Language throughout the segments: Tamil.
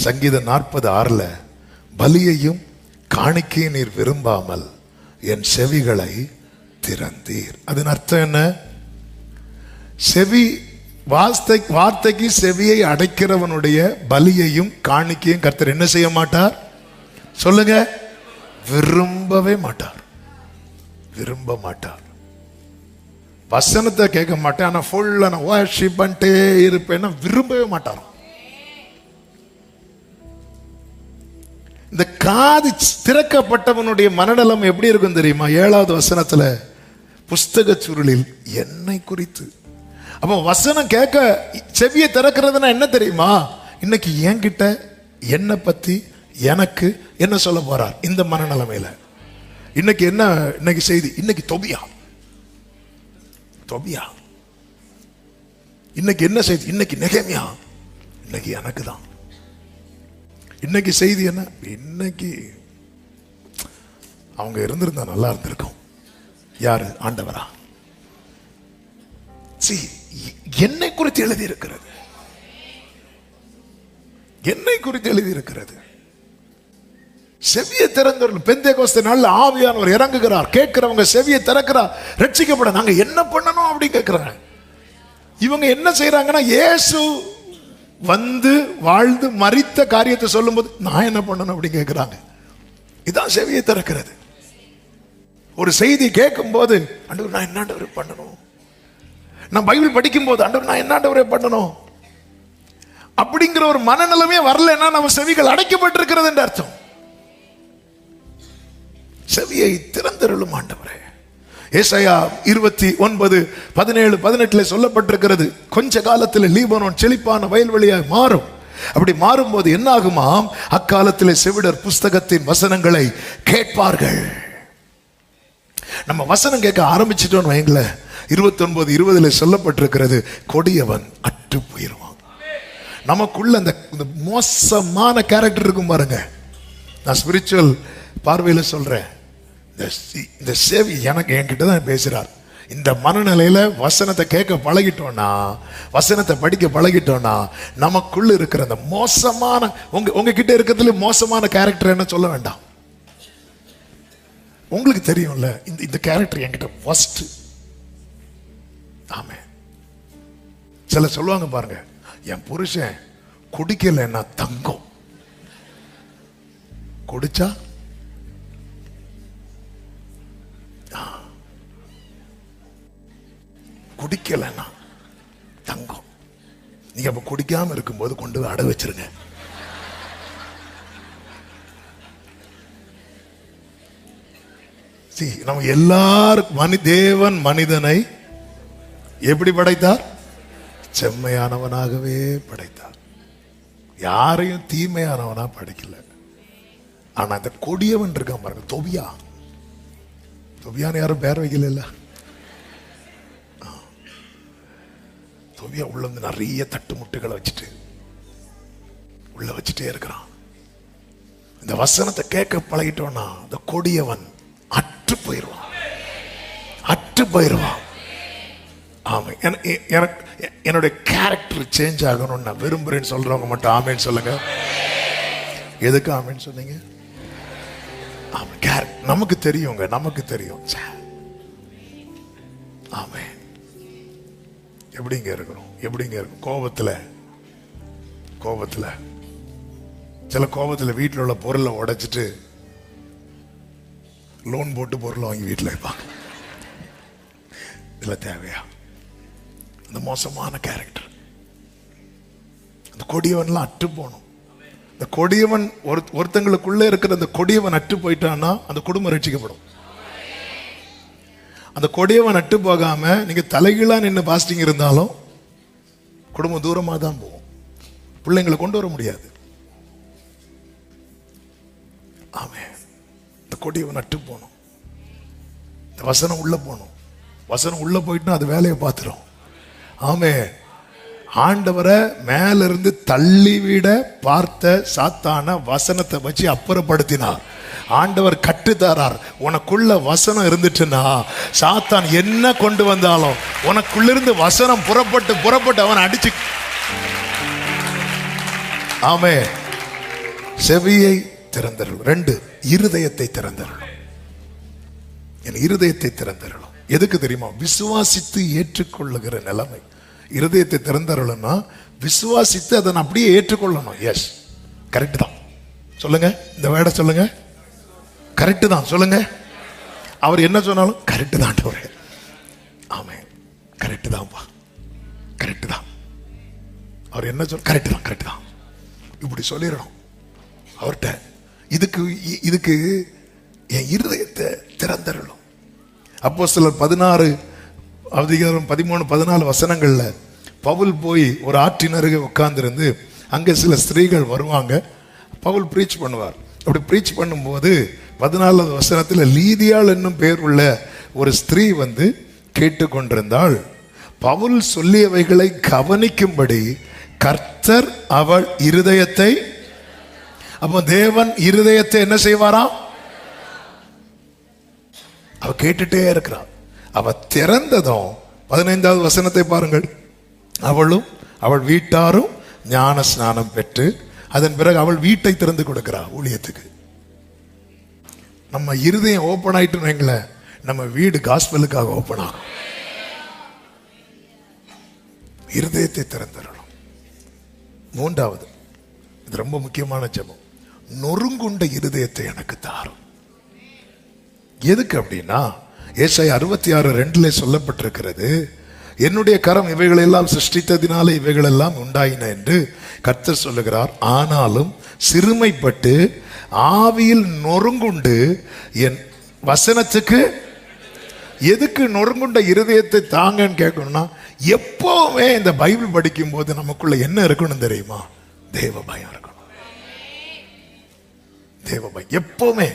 சங்கீதம் 40:6 பலியையும் காணிக்கையும் நீர் விரும்பாமல் என் செவிகளை திறந்தீர். அதன் அர்த்தம் என்ன? செவி வார்த்தைக்கு செவியை அடைக்கிறவனுடைய பலியையும் காணிக்கையும் கர்த்தர் என்ன செய்ய மாட்டார்? சொல்லுங்க, விரும்பவே மாட்டார். விரும்ப மாட்டார். வசனத்தை கேட்க மாட்டேன், ஆனா ஃபுல்லா நான் வர்ஷிப் பண்ணிட்டே இருப்பேன்னா விரும்பவே மாட்டார். இந்த காது திறக்கப்பட்டவனுடைய மனநலம் எப்படி இருக்கும் தெரியுமா? 7வது வசனத்துல புஸ்தக சுருளில் என்னை குறித்து. அப்போ வசனம் கேட்க செவியை திறக்கிறதுனா என்ன தெரியுமா? இன்னைக்கு என்கிட்ட என்னை பத்தி எனக்கு என்ன சொல்ல போறார் இந்த மனநிலைமையில. இன்னைக்கு என்ன, இன்னைக்கு செய்தி, இன்னைக்கு தொபியா இன்னைக்கு என்ன செய்தி, இன்னைக்கு நெகேமியா, இன்னைக்கு எனக்கு தான். இன்னைக்கு செய்தி என்ன? இன்னைக்கு அவங்க இருந்திருந்தா நல்லா இருந்திருக்கும். யாரு? ஆண்டவரா. என்னை குறித்து எழுதி இருக்கிறது, என்னை குறித்து எழுதி இருக்கிறது. செவியை திறந்தவர்கள் பெந்தேகோஸ்தே நாள்ல ஆவியானவர் இறங்குகிறார். கேட்கிறவங்க செவியை திறக்கிறார். ரட்சிக்கப்பட நாங்க என்ன பண்ணணும் அப்படி கேட்கிறாங்க. இவங்க என்ன செய்யறாங்கன்னா, இயேசு வந்து வாழ்ந்து மரித்த காரியத்தை சொல்லும் போது நான் என்ன பண்ணணும் அப்படி கேட்கிறாங்க. இதான் செவியை திறக்கிறது. ஒரு செய்தி கேட்கும் போது ஆண்டவர் நான் என்ன பண்ணணும், நான் பைபிள் படிக்கும் போது ஆண்டவர் நான் என்ன பண்ணணும் அப்படிங்கிற ஒரு மனநிலைமே வரலன்னா நம்ம செவிகள் அடைக்கப்பட்டிருக்கிறது என்று அர்த்தம். செவியை திறந்தருளும் ஆண்டவரே. ஏசாயா 29:17-18 சொல்லப்பட்டிருக்கிறது, கொஞ்ச காலத்தில் லீபனோன் செழிப்பான வயல்வெளியாய் மாறும். அப்படி மாறும்போது என்ன ஆகுமாம்? அக்காலத்தில் செவிடர் புஸ்தகத்தின் வசனங்களை கேட்பார்கள். நம்ம வசனம் கேட்க ஆரம்பிச்சிட்டோம் வைங்கள, 29:20 சொல்லப்பட்டிருக்கிறது, கொடியவன் அற்று போயிருவான். நமக்குள்ள அந்த மோசமான கேரக்டர் இருக்கும் பாருங்க. நான் ஸ்பிரிச்சுவல் பார்வையில் சொல்றேன். இந்த சேவி எனக்கு என்கிட்ட தான் பேசுறார். இந்த மனநிலையில வசனத்தை கேட்க பழகிட்டோம்னா, வசனத்தை படிக்க பழகிட்டோம்னா, நமக்குள்ள இருக்கிற அந்த மோசமான உங்ககிட்ட இருக்கிறதுல மோசமான கேரக்டர் என்ன சொல்ல வேண்டாம். உங்களுக்கு தெரியும்ல, இந்த கேரக்டர் என்கிட்ட ஃபர்ஸ்ட். ஆமே. சில சொல்லுவாங்க பாருங்க, என் புருஷன் குடிக்கலைன்னா தங்கம், குடிச்சா குடிக்கலைன்னா தங்கம். நீங்க அப்ப குடிக்காம இருக்கும்போது கொண்டு போய் அடை வச்சிருங்க. நம்ம எல்லாரும் தேவன் மனிதனை எப்படி படைத்தார்? செம்மையானவனாகவே படைத்தார். யாரையும் தீமையானவனா படைக்கல. ஆனா இந்த கொடியவன் இருக்கான் பாருங்க, தொபியான்னு யாரும் பேர் வைக்கல. இல்ல, தொபியா உள்ள வந்து நிறைய தட்டு முட்டுகளை வச்சுட்டு உள்ள வச்சுட்டே இருக்கிறான். இந்த வசனத்தை கேட்க பழகிட்டோம்னா இந்த கொடியவன் அற்று போயிருவான், அற்று போயிருவான். ஆமா, என்னுடைய கேரக்டர் சேஞ்ச் ஆகணும்னு நான் விரும்புறேன்னு சொல்றவங்க மட்டும் ஆமேன்னு சொல்லுங்க. எதுக்கு ஆமேன்னு சொன்னீங்க? ஆமா, கேரக்டர் நமக்கு தெரியுங்க, நமக்கு தெரியும். ஆமே. எப்படிங்க இருக்கிறோம், எப்படிங்க இருக்கும்? கோபத்துல சில கோபத்துல வீட்டில் உள்ள பொருளை உடைச்சிட்டு லோன் போட்டு பொருளை வாங்கி வீட்டில் வைப்பாங்க. இதுல தேவையா? அந்த மோசமான கேரக்டர், அந்த கொடியவன்லாம் அற்று போகணும். இந்த கொடியவன் ஒருத்தங்களுக்குள்ள இருக்கிற அந்த கொடியவன் அற்று போயிட்டான்னா அந்த குடும்பம் ரட்சிக்கப்படும். அந்த கொடியவன் அற்று போகாம நீங்க தலைகீழா நின்று பாஸ்டிங் இருந்தாலும் குடும்பம் தூரமா தான் போகும். பிள்ளைங்களை கொண்டு வர முடியாது. ஆமே. இந்த கொடியவன் அற்று போகணும். இந்த வசனம் உள்ள போகணும். வசனம் உள்ள போயிட்டுனா அது வேலையை பார்த்துரும். ஆமே. ஆண்டவரை மேல இருந்து தள்ளிவிட பார்த்த சாத்தான வசனத்தை வச்சு அப்புறப்படுத்தினார். ஆண்டவர் கட்டுத்தாரார். உனக்குள்ள வசனம் இருந்துச்சுன்னா சாத்தான் என்ன கொண்டு வந்தாலும் உனக்குள்ளிருந்து வசனம் புறப்பட்டு அவன் அடிச்சு. ஆமே. செவியை திறந்தருளும். 2, இருதயத்தை திறந்தருளும். என் இருதயத்தை திறந்தருளும். எதுக்கு தெரியுமா? விசுவாசித்து ஏற்றுக்கொள்ளுகிற நிலைமை. இருதயத்தை திறந்தருளும்னா விசுவாசித்து அதை அப்படியே ஏற்றுக்கொள்ளணும். எஸ், கரெக்ட் தான். சொல்லுங்க, இந்த வேர்டை சொல்லுங்க. கரெக்ட் தான் சொல்லுங்க. அவர் என்ன சொன்னாலும் கரெக்ட் தான். ஆமென், கரெக்ட் தான்ப்பா, கரெக்ட் தான். அவர் என்ன சொல்ல கரெக்ட் தான், கரெக்ட் தான், இப்படி சொல்லிடணும் அவர்கிட்ட. இதுக்கு என் இருதயத்தை திறந்தருளும். அப்போஸ்தலர் 16 அதிகாரம் 13, 14 வசனங்கள்ல பவுல் போய் ஒரு ஆற்றின் அருகே உட்கார்ந்திருந்து அங்கே சில ஸ்திரீகள் வருவாங்க. பவுல் பிரீச் பண்ணுவார். அப்படி பிரீச் பண்ணும்போது 14வது வசனத்தில் லீதியாள் என்னும் பெயர் உள்ள ஒரு ஸ்திரீ வந்து கேட்டுக்கொண்டிருந்தாள். பவுல் சொல்லியவைகளை கவனிக்கும்படி கர்த்தர் அவள் இருதயத்தை, அப்போ தேவன் இருதயத்தை என்ன செய்வாராம்? அவ கேட்டுட்டே இருக்கிறான். அவ திறந்ததும் 15வது வசனத்தை பாருங்கள். அவளும் அவள் வீட்டாரும் ஞான ஸ்நானம் பெற்று அதன் பிறகு அவள் வீட்டை திறந்து கொடுக்கிறாள் ஊழியத்துக்கு. நம்ம இருதயம் ஓப்பன் ஆயிட்டு வைங்களேன், நம்ம வீடு காஸ்பலுக்காக ஓப்பன் ஆகும். இருதயத்தை திறந்துடணும். 3வது, இது ரொம்ப முக்கியமான ஜெபம், நொறுங்குண்ட இருதயத்தை எனக்கு தாரும். எதுக்கு அப்படின்னா ஏசாயா 66:2 சொல்லப்பட்டிருக்கிறது, என்னுடைய கரம் இவைகளெல்லாம் சிருஷ்டித்ததினாலே இவைகளெல்லாம் உண்டாயின என்று கர்த்தர் சொல்லுகிறார். ஆனாலும் சிறுமைப்பட்டு ஆவியில் நொறுங்குண்டு என் வசனத்துக்கு. எதுக்கு நொறுங்குண்ட இருதயத்தை தாங்கன்னு கேட்கணும்னா, எப்பவுமே இந்த பைபிள் படிக்கும் போது நமக்குள்ள என்ன இருக்கணும் தெரியுமா? தேவ பயம் இருக்கணும். தேவ பயம் எப்பவுமே.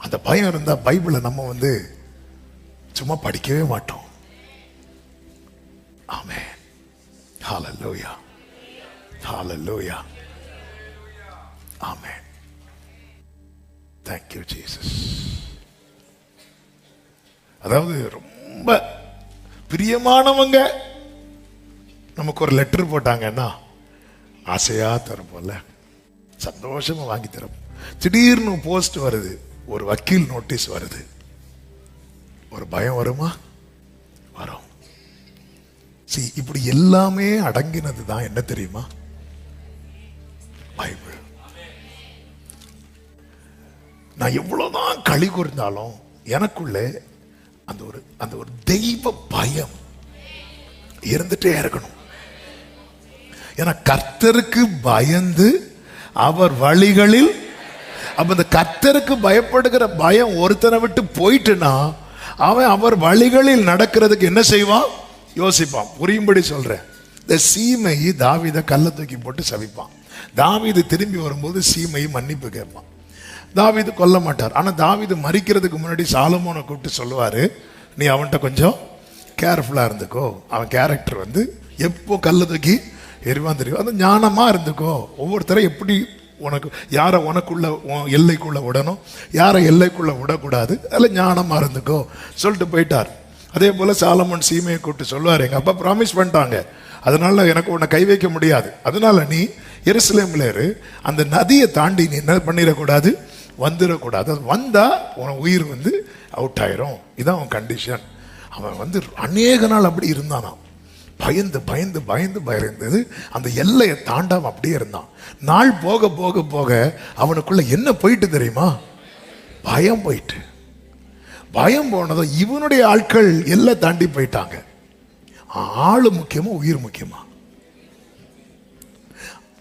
அந்த பயம் இருந்தா பைபிளை நம்ம வந்து சும்மா படிக்கவே மாட்டோம். ஆமென், ஹல்லேலூயா, ஹல்லேலூயா, ஆமென். Thank you Jesus. அதாவது ரொம்ப பிரியமானவங்க நமக்கு ஒரு லெட்டர் போட்டாங்கன்னா ஆசையா தரப்போல, சந்தோஷமா வாங்கி தரப்போம். திடீர்னு போஸ்ட் வருது, ஒரு வக்கீல் நோட்டீஸ் வருது, ஒரு பயம் வருமா? வரும். இப்படி எல்லாமே அடங்கினது தான் என்ன தெரியுமா? பைபிள். நான் எவ்வளவுதான் களி கூர்ந்தாலும் எனக்குள்ள அந்த ஒரு தெய்வ பயம் இருந்துட்டே இருக்கணும். ஏன்னா கர்த்தருக்கு பயந்து அவர் வழிகளில், அப்ப இந்த கர்த்தருக்கு பயப்படுகிற பயம் ஒருத்தனை விட்டு போயிட்டுனா அவன் அவர் வழிகளில் நடக்கிறதுக்கு என்ன செய்வான்? யோசிப்பான். புரியும்படி சொல்றேன். இந்த சீமை தாவீதை கல்ல தூக்கி போட்டு சபிப்பான். தாவீது திரும்பி வரும்போது சீமை மன்னிப்பு கேட்பான். தாவீது கொல்ல மாட்டார். ஆனா தாவீது மரிக்கிறதுக்கு முன்னாடி சாலமோனை கூப்பிட்டு சொல்லுவாரு, நீ அவன்கிட்ட கொஞ்சம் கேர்ஃபுல்லா இருந்துக்கோ, அவன் கேரக்டர் வந்து எப்போ கல்ல தூக்கி எரிவான் தெரியும், அது ஞானமா இருந்துக்கோ, ஒவ்வொருத்தரை எப்படி உனக்கு யாரை உனக்குள்ள எல்லைக்குள்ள விடணும், யாரை எல்லைக்குள்ள விடக்கூடாது, அதில் ஞானமா இருந்துக்கோ சொல்லிட்டு போயிட்டார். அதே போல சாலமோன் சீமையை கூப்பிட்டு சொல்லுவார், எங்க அப்பா ப்ராமிஸ் பண்ணிட்டாங்க, அதனால எனக்கு உன்னை கை வைக்க முடியாது, அதனால நீ எருசலேம்ல இரு, அந்த நதியை தாண்டி நீ என்ன பண்ணிடக்கூடாது, வந்துடக்கூடாது, அது வந்தா உன் உயிர் வந்து அவுட் ஆயிரும், இதான் அவன் கண்டிஷன். அவன் வந்து அநேக நாள் அப்படி இருந்தானாம். பயந்து பயந்து பயந்து பயந்தது அந்த எல்லையை தாண்டாம அப்படியே இருந்தான். நாள் போக போக போக அவனுக்குள்ள என்ன போயிட்டு தெரியுமா? பயம் போயிட்டு. பயம் போனதும் இவனுடைய ஆட்கள் எல்லை தாண்டி போயிட்டாங்க. ஆளு முக்கியமா உயிர் முக்கியமா?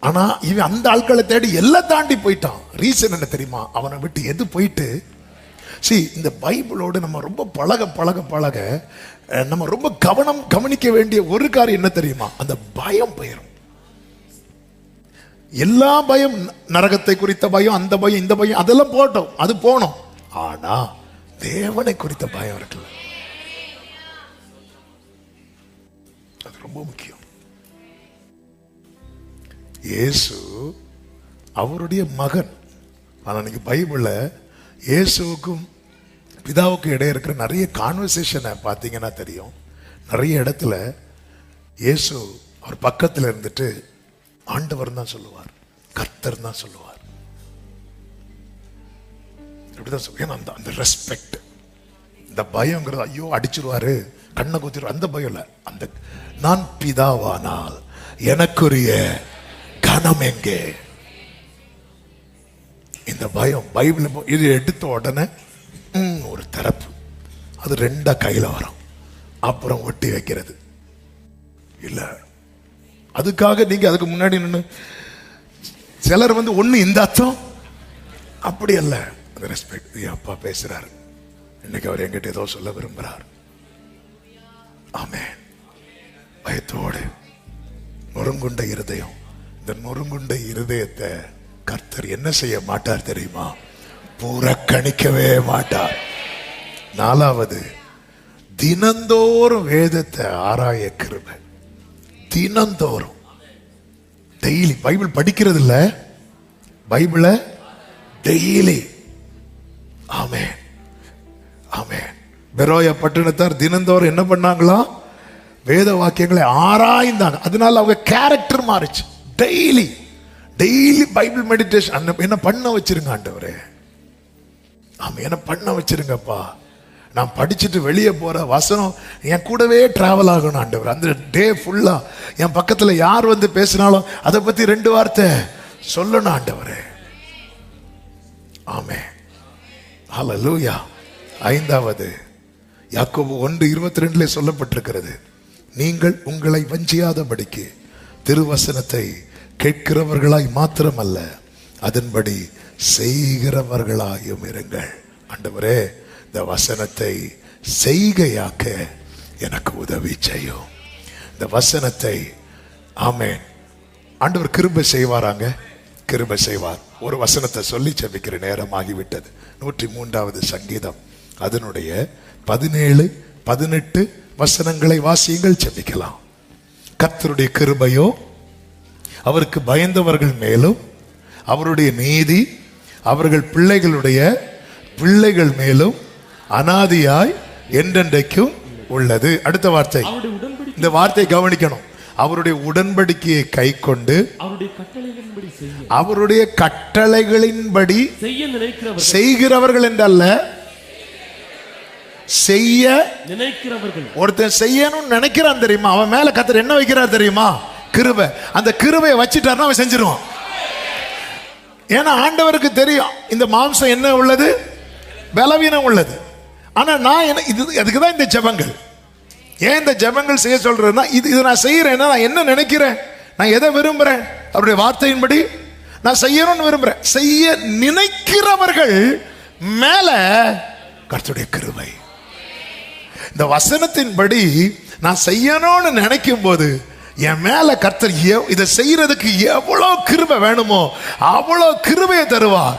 ஆனா இவன் அந்த ஆட்களை தேடி எல்லாம் தாண்டி போயிட்டான். ரீசன் என்ன தெரியுமா? அவனை விட்டு எது போயிட்டு, இந்த பைபிளோடு நம்ம ரொம்ப பழக பழக பழக நம்ம ரொம்ப கவனிக்க வேண்டிய ஒரு காரியம் என்ன தெரியுமா? அந்த பயம் போயிடும். எல்லா பயம், நரகத்தை குறித்த பயம், அந்த பயம், இந்த பயம், அதெல்லாம் போட்டோம், அது போனோம். ஆனா தேவனை குறித்த பயம் இருக்குல்ல, அது ரொம்ப முக்கியம். இயேசு அவருடைய மகன். ஆனா நீங்க பைபிள்ல இயேசுவுக்கும் பிதாவுக்கும் இடையே இருக்கிற நிறைய கான்வர்சேஷனை பார்த்தீங்கன்னா தெரியும். நிறைய இடத்துல இயேசு அவர் பக்கத்தில் இருந்துட்டு ஆண்டவர் தான் சொல்லுவார், கர்த்தர் தான் சொல்லுவார். ஏன்னா அந்த ரெஸ்பெக்ட், இந்த பயங்கிறது ஐயோ அடிச்சிருவாரு கண்ணை குத்திரு அந்த பயம் இல்லை. அந்த நான் பிதாவானால் எனக்குரிய கனம் எங்கே, இந்த பயம். பைபிள் இது எடுத்த உடனே ஒரு தரப்பு அது ரெண்டா கையில வரும், அப்புறம் ஒட்டி வைக்கிறது இல்ல. அதுக்காக நீங்க அதுக்கு முன்னாடி நின்று சிலர் ஒண்ணு இந்த அர்த்தம் அப்படி அல்ல. அந்த ரெஸ்பெக்ட், அப்பா பேசுறாரு இன்னைக்கு, அவர் என்கிட்ட ஏதோ சொல்ல விரும்புறார். ஆமென். பயத்தோடு நொறுங்குண்ட இருதயம், இந்த நொறுங்குண்ட இருதயத்தை கர்த்தர் என்ன செய்ய மாட்டார் தெரியுமா? புறக்கணிக்கவே மாட்டார். 4வது, தினந்தோறும் வேதத்தை ஆராய கிருபை. தினந்தோறும் டெய்லி பைபிள் படிக்கிறது இல்ல, பைபிள டெய்லி. ஆமென் ஆமென். பெரோயா பட்டணத்தார் தினந்தோறும் என்ன பண்ணாங்களா? வேத வாக்கியங்களை ஆராய்ந்தாங்க. அதனால அவங்க கேரக்டர் மாறிச்சு. Daily daily Bible meditation. என்ன பண்ண வச்சிருங்க ஆண்டவரே, ஆமா என்ன பண்ண வச்சிருங்கப்பா. நான் படிச்சுட்டு வெளியே போற வசனம் என் கூடவே டிராவல் ஆகணும் ஆண்டவர். அந்த டே ஃபுல்லா என் பக்கத்துல யார் பேசினாலும் அதை பத்தி 2 வார்த்தை சொல்லணும் ஆண்டவரே. ஆமென் ஹல்லேலூயா. 5வது, யாக்கோபு 1:22 சொல்லப்பட்டிருக்கிறது, நீங்கள் உங்களை வஞ்சியாதபடிக்கு திருவசனத்தை கேட்கிறவர்களாய் மாத்திரமல்ல அதன்படி செய்கிறவர்களாயும் இருங்கள். ஆண்டவரே, இந்த வசனத்தை செய்கையாக்க எனக்கு உதவி செய்யும். இந்த வசனத்தை ஆமென். ஆண்டவர் கிருபை செய்வாராங்க, கிருபை செய்வார். ஒரு வசனத்தை சொல்லி ஜெபிக்கிற நேரம் ஆகிவிட்டது. 103வது சங்கீதம் அதனுடைய 17, 18 வசனங்களை வாசியுங்கள், ஜெபிக்கலாம். கர்த்தருடைய கிருபையோ அவருக்கு பயந்தவர்கள் மேலும் அவருடைய நீதி அவர்கள் பிள்ளைகளுடைய பிள்ளைகள் மேலும் அனாதியாய் என்றென்றைக்கும் உள்ளது. அடுத்த வார்த்தை, இந்த வார்த்தையை கவனிக்கணும். அவருடைய உடன்படிக்கையை கை கொண்டு அவருடைய கட்டளைகளின்படி செய்கிறவர்கள் என்றல்ல, செய்ய நினைக்கிறவர்கள். ஒருத்தன் செய்யணும்னு நினைக்கிறான் தெரியுமா, அவன் மேல கர்த்தர் என்ன வைக்கிறார் தெரியுமா? கிருபை. அந்த கிருபையை வச்சிட்டாருன்னா அவன் செஞ்சிருவான். ஏன்னா ஆண்டவருக்கு தெரியும் இந்த மாம்சம் என்ன உள்ளது, பலவீனம் உள்ளது. ஆனா நான் என்ன இது, அதுக்குதான் இந்த ஜெபங்கள். ஏன் இந்த ஜெபங்கள் செய்ய சொல்றேன்னா, இது நான் செய்யறேன்னா நான் என்ன நினைக்கிறேன், நான் எதை விரும்புறேன், அவருடைய வார்த்தையின்படி நான் செய்யணும்னு விரும்புறேன். செய்ய நினைக்கிறவர்கள் மேல கர்த்தருடைய கிருபை. இந்த வசனத்தின்படி நான் செய்யணும்னு நினைக்கும் போது என் மேல கர்த்தர் இதை செய்யறதுக்கு எவ்வளவு கிருபை வேணுமோ அவ்வளவு கிருபையை தருவார்.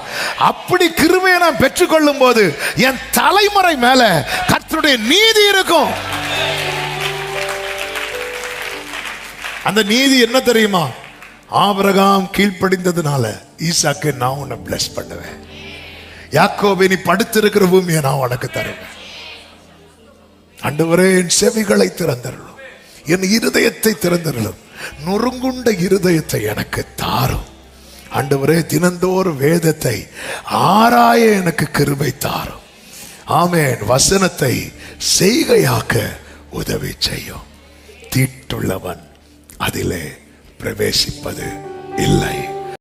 அப்படி கிருபையை நான் பெற்றுக்கொள்ளும் போது என் தலைமுறை மேல கர்த்தருடைய நீதி இருக்கும். அந்த நீதி என்ன தெரியுமா? ஆபிரகாம் கீழ்ப்படிந்ததுனால ஈசாக்கு நான் உன்னை பிளஸ் பண்ணுவேன். யாக்கோபே நீ படுத்திருக்கிற பூமியை நான் உனக்கு தருவேன். ஆண்டவரே, என் செவிகளை திறந்தருளும், என் இருதயத்தை திறந்தருளும், நொறுங்குண்ட இருதயத்தை எனக்கு தாரும். ஆண்டவரே, தினந்தோறும் வேதத்தை ஆராய எனக்கு கிருபை தாரும். ஆமென். வசனத்தை செய்கையாக்க உதவி செய்யும். தீட்டுள்ளவன் அதிலே பிரவேசிப்பது இல்லை.